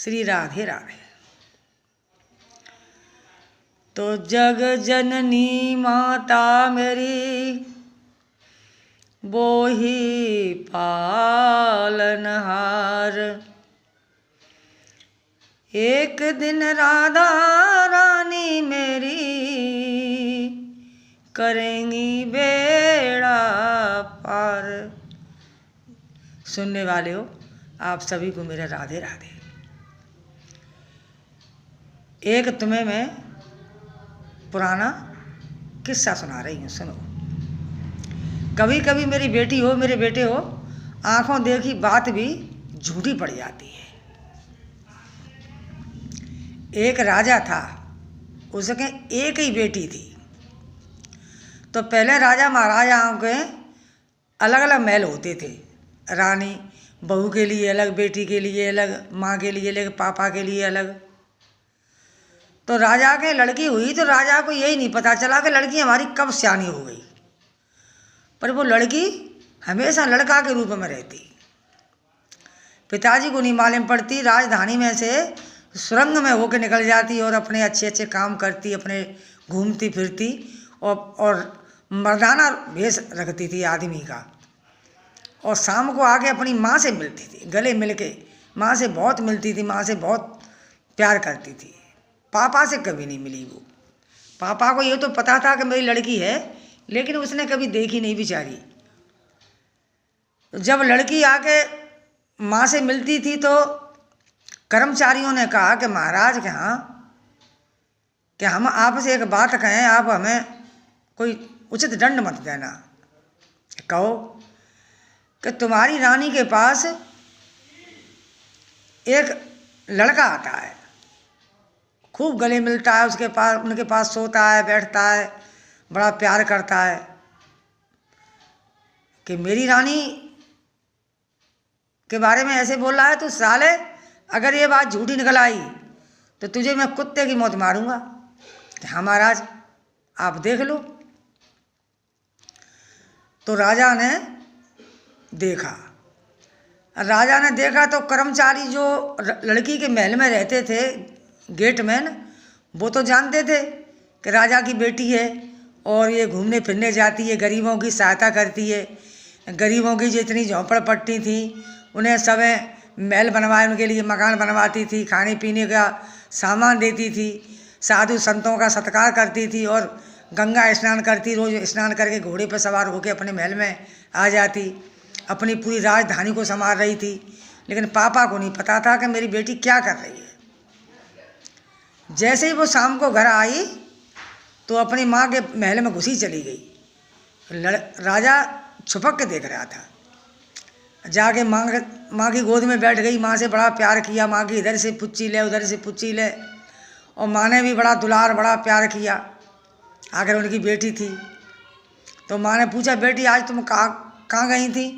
श्री राधे राधे। तो जग जननी माता मेरी वो ही पालनहार। एक दिन राधा रानी मेरी करेंगी बेड़ा पार। सुनने वाले हो आप सभी को मेरा राधे राधे। एक तुम्हें मैं पुराना किस्सा सुना रही हूँ, सुनो। कभी कभी मेरी बेटी हो मेरे बेटे हो, आंखों देखी बात भी झूठी पड़ जाती है। एक राजा था, उसके एक ही बेटी थी। तो पहले राजा महाराजाओं के अलग अलग महल होते थे। रानी बहू के लिए अलग, बेटी के लिए अलग, माँ के लिए अलग, पापा के लिए अलग। तो राजा के लड़की हुई तो राजा को यही नहीं पता चला कि लड़की हमारी कब सयानी हो गई, पर वो लड़की हमेशा लड़का के रूप में रहती। पिताजी को नहीं मालूम पड़ती, राजधानी में से सुरंग में होकर निकल जाती और अपने अच्छे अच्छे काम करती, अपने घूमती फिरती और मर्दाना भेष रखती थी आदमी का। और शाम को आके अपनी माँ से मिलती थी, गले मिल के माँ से बहुत मिलती थी, माँ से बहुत प्यार करती थी। पापा से कभी नहीं मिली वो। पापा को ये तो पता था कि मेरी लड़की है, लेकिन उसने कभी देखी नहीं बेचारी। जब लड़की आके माँ से मिलती थी तो कर्मचारियों ने कहा कि महाराज के यहाँ कि हम आपसे एक बात कहें, आप हमें कोई उचित दंड मत देना। कहो कि तुम्हारी रानी के पास एक लड़का आता है, खूब गले मिलता है, उसके पास उनके पास सोता है, बैठता है, बड़ा प्यार करता है। कि मेरी रानी के बारे में ऐसे बोल रहा है, तो साले अगर ये बात झूठी निकल आई तो तुझे मैं कुत्ते की मौत मारूंगा। हाँ महाराज आप देख लो। तो राजा ने देखा। राजा ने देखा तो कर्मचारी जो लड़की के महल में रहते थे, गेटमैन, वो तो जानते थे कि राजा की बेटी है और ये घूमने फिरने जाती है, गरीबों की सहायता करती है। गरीबों की जितनी झोंपड़पट्टी थी उन्हें सब महल बनवाए, उनके लिए मकान बनवाती थी, खाने पीने का सामान देती थी, साधु संतों का सत्कार करती थी और गंगा स्नान करती, रोज स्नान करके घोड़े पर सवार होकर अपने महल में आ जाती, अपनी पूरी राजधानी को संभाल रही थी। लेकिन पापा को नहीं पता था कि मेरी बेटी क्या कर रही है। जैसे ही वो शाम को घर आई तो अपनी माँ के महल में घुसी चली गई। राजा छुपक के देख रहा था। जाके माँ की गोद में बैठ गई, माँ से बड़ा प्यार किया, माँ की इधर से पुच्ची ले उधर से पुच्ची ले, और माँ ने भी बड़ा दुलार बड़ा प्यार किया। आखिर उनकी बेटी थी तो माँ ने पूछा, बेटी आज तुम कहाँ गई थी?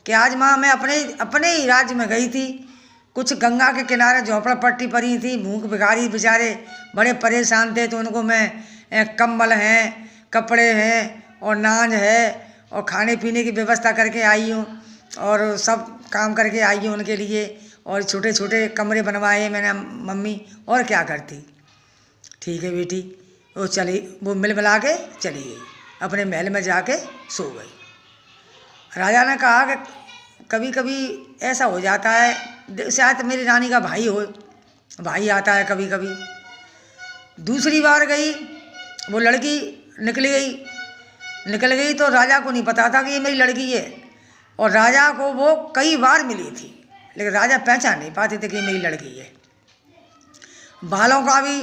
कि आज माँ मैं अपने ही राज्य में गई थी। कुछ गंगा के किनारे झोंपड़पट्टी पड़ी थी, भूख भिखारी बेचारे बड़े परेशान थे, तो उनको मैं कंबल हैं, कपड़े हैं और नाज है और खाने पीने की व्यवस्था करके आई हूँ और सब काम करके आई हूँ उनके लिए, और छोटे छोटे कमरे बनवाए मैंने मम्मी, और क्या करती। ठीक है बेटी। वो मिल मिला के चली गई, अपने महल में जाके सो गई। राजा ने कहा कि कभी कभी ऐसा हो जाता है, शायद मेरी रानी का भाई हो, भाई आता है कभी कभी। दूसरी बार गई, वो लड़की निकल गई तो राजा को नहीं पता था कि ये मेरी लड़की है, और राजा को वो कई बार मिली थी, लेकिन राजा पहचान नहीं पाते थे कि ये मेरी लड़की है। बालों का भी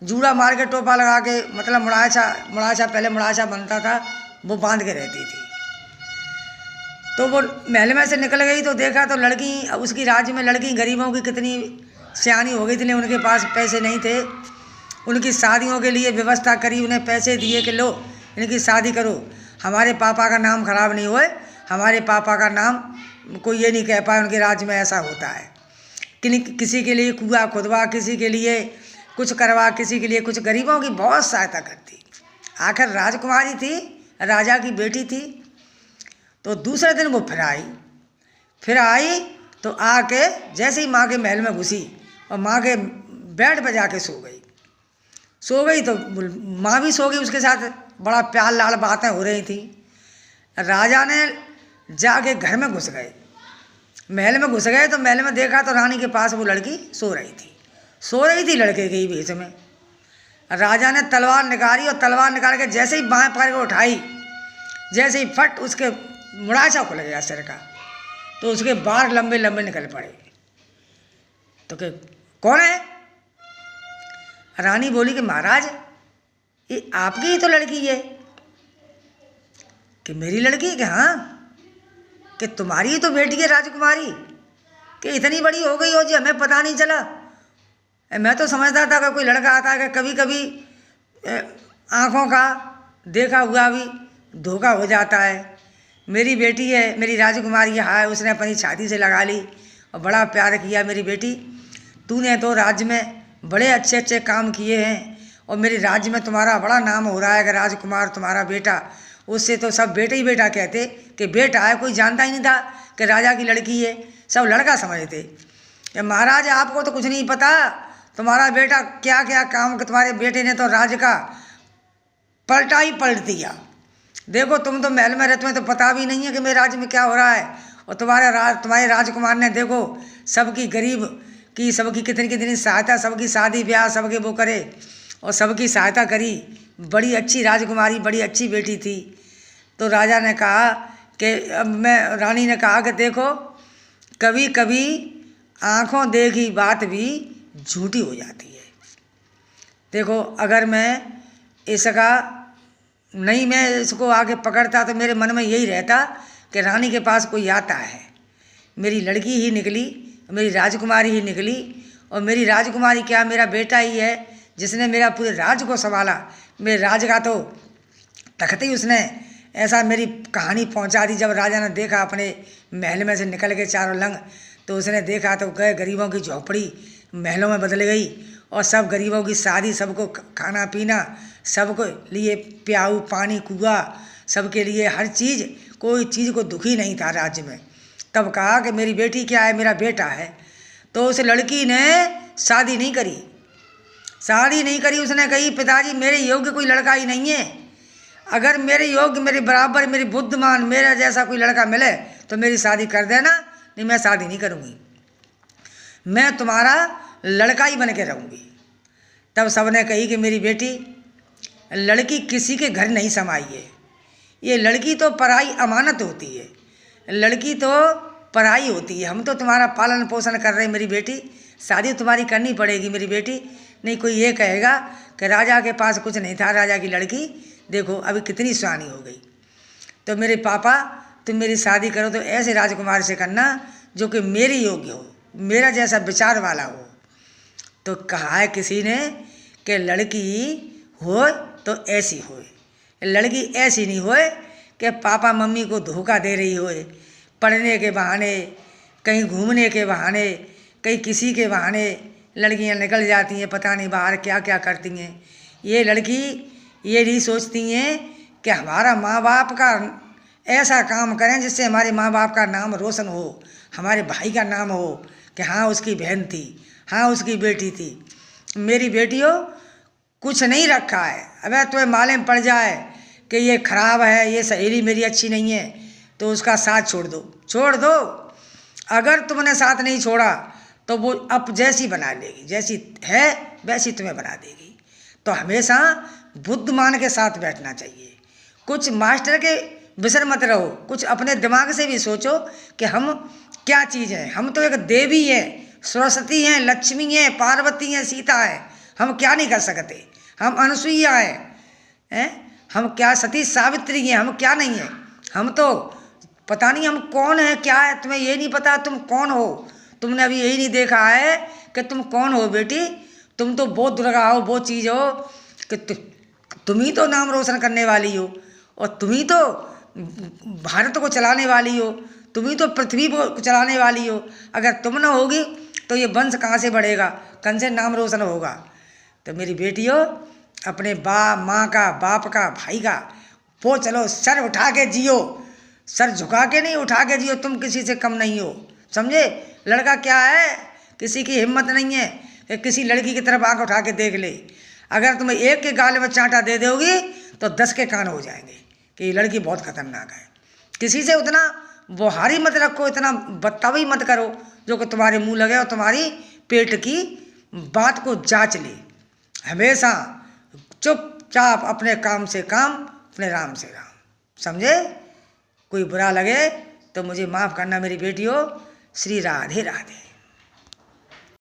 जूड़ा मार के टोपा लगा के, मतलब मुड़ाछा पहले मुड़ाछा बनता था, वो बांध के रहती थी। तो वो महल में से निकल गई तो देखा तो लड़की, उसकी राज्य में लड़की गरीबों की कितनी सयानी हो गई थी, उनके पास पैसे नहीं थे। उनकी शादियों के लिए व्यवस्था करी, उन्हें पैसे दिए कि लो इनकी शादी करो, हमारे पापा का नाम खराब नहीं होए, हमारे पापा का नाम कोई ये नहीं कह पाए उनके राज्य में ऐसा होता है। किसी के लिए कुआं खुदवा, किसी के लिए कुछ करवा, किसी के लिए कुछ, गरीबों की बहुत सहायता करती। आखिर राजकुमारी थी, राजा की बेटी थी। तो दूसरे दिन वो फिर आई तो आके जैसे ही माँ के महल में घुसी और माँ के बेड पर जाके सो गई। तो माँ भी सो गई उसके साथ। बड़ा प्यार लाड़ बातें हो रही थी। राजा ने जाके घर में घुस गए, महल में घुस गए तो महल में देखा तो रानी के पास वो लड़की सो रही थी लड़के के ही भेष में। राजा ने तलवार निकाली और तलवार निकाल के जैसे ही बाएं पैर को उठाई, जैसे ही फट उसके मुड़ासा खुल गया सिर का, तो उसके बाल लंबे लंबे निकल पड़े। तो कि कौन है? रानी बोली कि महाराज ये आपकी ही तो लड़की है। कि मेरी लड़की? कि हाँ। कि तुम्हारी ही तो बेटी है राजकुमारी, कि इतनी बड़ी हो गई हो जी हमें पता नहीं चला। मैं तो समझता था कि कोई लड़का आता है कि कभी कभी आँखों का देखा हुआ भी धोखा हो जाता है। मेरी बेटी है, मेरी राजकुमारी है, उसने अपनी छाती से लगा ली और बड़ा प्यार किया। मेरी बेटी, तूने तो राज्य में बड़े अच्छे अच्छे काम किए हैं और मेरे राज्य में तुम्हारा बड़ा नाम हो रहा है कि राजकुमार तुम्हारा बेटा। उससे तो सब बेटा ही बेटा कहते कि बेटा है, कोई जानता ही नहीं था कि राजा की लड़की है, सब लड़का समझते। महाराज आपको तो कुछ नहीं पता, तुम्हारा बेटा क्या क्या काम, तुम्हारे बेटे ने तो राज्य का पलटा ही पलट दिया। देखो तुम तो महल में रहते हो तो पता भी नहीं है कि मेरे राज्य में क्या हो रहा है। और तुम्हारे राजकुमार ने देखो सबकी गरीब की, सबकी कितनी कितनी सहायता, सबकी शादी ब्याह सबके वो करे और सबकी सहायता करी। बड़ी अच्छी राजकुमारी, बड़ी अच्छी बेटी थी। तो राजा ने कहा कि रानी ने कहा कि देखो कभी कभी आँखों देखी बात भी झूठी हो जाती है। देखो अगर मैं इसको आगे पकड़ता तो मेरे मन में यही रहता कि रानी के पास कोई आता है। मेरी लड़की ही निकली, मेरी राजकुमारी ही निकली, और मेरी राजकुमारी क्या मेरा बेटा ही है जिसने मेरा पूरे राज्य को संभाला। मेरे राज का तो तख्त ही उसने ऐसा मेरी कहानी पहुंचा दी। जब राजा ने देखा अपने महल में से निकल के चारों लंग, तो उसने देखा तो गए गरीबों की झोपड़ी महलों में बदल गई और सब गरीबों की शादी, सबको खाना पीना, सबको लिए प्याऊ पानी कुआ, सबके लिए हर चीज़, कोई चीज़ को दुखी नहीं था राज्य में। तब कहा कि मेरी बेटी क्या है, मेरा बेटा है। तो उस लड़की ने शादी नहीं करी। उसने कही पिताजी मेरे योग्य कोई लड़का ही नहीं है। अगर मेरे योग्य, मेरे बराबर, मेरी बुद्धिमान, मेरा जैसा कोई लड़का मिले तो मेरी शादी कर देना, नहीं मैं शादी नहीं करूँगी, मैं तुम्हारा लड़का ही बन के रहूँगी। तब सबने कही कि मेरी बेटी, लड़की किसी के घर नहीं समाई है, ये लड़की तो पराई अमानत होती है, लड़की तो पराई होती है। हम तो तुम्हारा पालन पोषण कर रहे हैं मेरी बेटी, शादी तुम्हारी करनी पड़ेगी मेरी बेटी। नहीं कोई ये कहेगा कि राजा के पास कुछ नहीं था, राजा की लड़की देखो अभी कितनी सुहानी हो गई। तो मेरे पापा तुम मेरी शादी करो तो ऐसे राजकुमार से करना जो कि मेरे योग्य हो, मेरा जैसा विचार वाला हो। तो कहा है किसी ने कि लड़की हो तो ऐसी होए, लड़की ऐसी नहीं होए कि पापा मम्मी को धोखा दे रही होए, पढ़ने के बहाने, कहीं घूमने के बहाने, कहीं किसी के बहाने लड़कियां निकल जाती हैं, पता नहीं बाहर क्या क्या करती हैं। ये लड़की ये नहीं सोचती हैं कि हमारा माँ बाप का ऐसा काम करें जिससे हमारे माँ बाप का नाम रोशन हो, हमारे भाई का नाम हो कि हाँ उसकी बहन थी, हाँ उसकी बेटी थी। मेरी बेटियों कुछ नहीं रखा है। अबे तुम्हें मालूम पड़ जाए कि ये खराब है, ये सहेली मेरी अच्छी नहीं है, तो उसका साथ छोड़ दो। अगर तुमने साथ नहीं छोड़ा तो वो अब जैसी बना लेगी, जैसी है वैसी तुम्हें बना देगी। तो हमेशा बुद्धिमान के साथ बैठना चाहिए। कुछ मास्टर के विसर मत रहो, कुछ अपने दिमाग से भी सोचो कि हम क्या चीज़ हैं। हम तो एक देवी हैं, सरस्वती हैं, लक्ष्मी हैं, पार्वती हैं, सीता हैं। हम क्या नहीं कर सकते। हम अनुसुईया हैं, हम क्या सती सावित्री हैं, हम क्या नहीं हैं। हम तो पता नहीं हम कौन है, क्या है, तुम्हें ये नहीं पता तुम कौन हो। तुमने अभी यही नहीं देखा है कि तुम कौन हो बेटी। तुम तो बहुत दुर्गा हो, वो चीज़ हो कि तुम ही तो नाम रोशन करने वाली हो, और तुम ही तो भारत को चलाने वाली हो, तुम ही तो पृथ्वी को चलाने वाली हो। अगर तुम ना होगी तो ये वंश कहाँ से बढ़ेगा, कहाँ से नाम रोशन होगा। तो मेरी बेटियों अपने माँ का, बाप का, भाई का वो चलो सर उठा के जियो, सर झुका के नहीं, उठा के जियो। तुम किसी से कम नहीं हो, समझे। लड़का क्या है, किसी की हिम्मत नहीं है कि किसी लड़की की तरफ आंख उठा के देख ले, अगर तुम्हें एक के गाल में चांटा दे दोगी तो 10 के कान हो जाएंगे कि ये लड़की बहुत खतरनाक है। किसी से उतना बुहारी मत रखो, इतना बदतमीजी मत करो जो कि तुम्हारे मुंह लगे और तुम्हारी पेट की बात को जांच ले। हमेशा चुपचाप अपने काम से काम, अपने राम से राम, समझे। कोई बुरा लगे तो मुझे माफ़ करना मेरी बेटियों। श्री राधे राधे।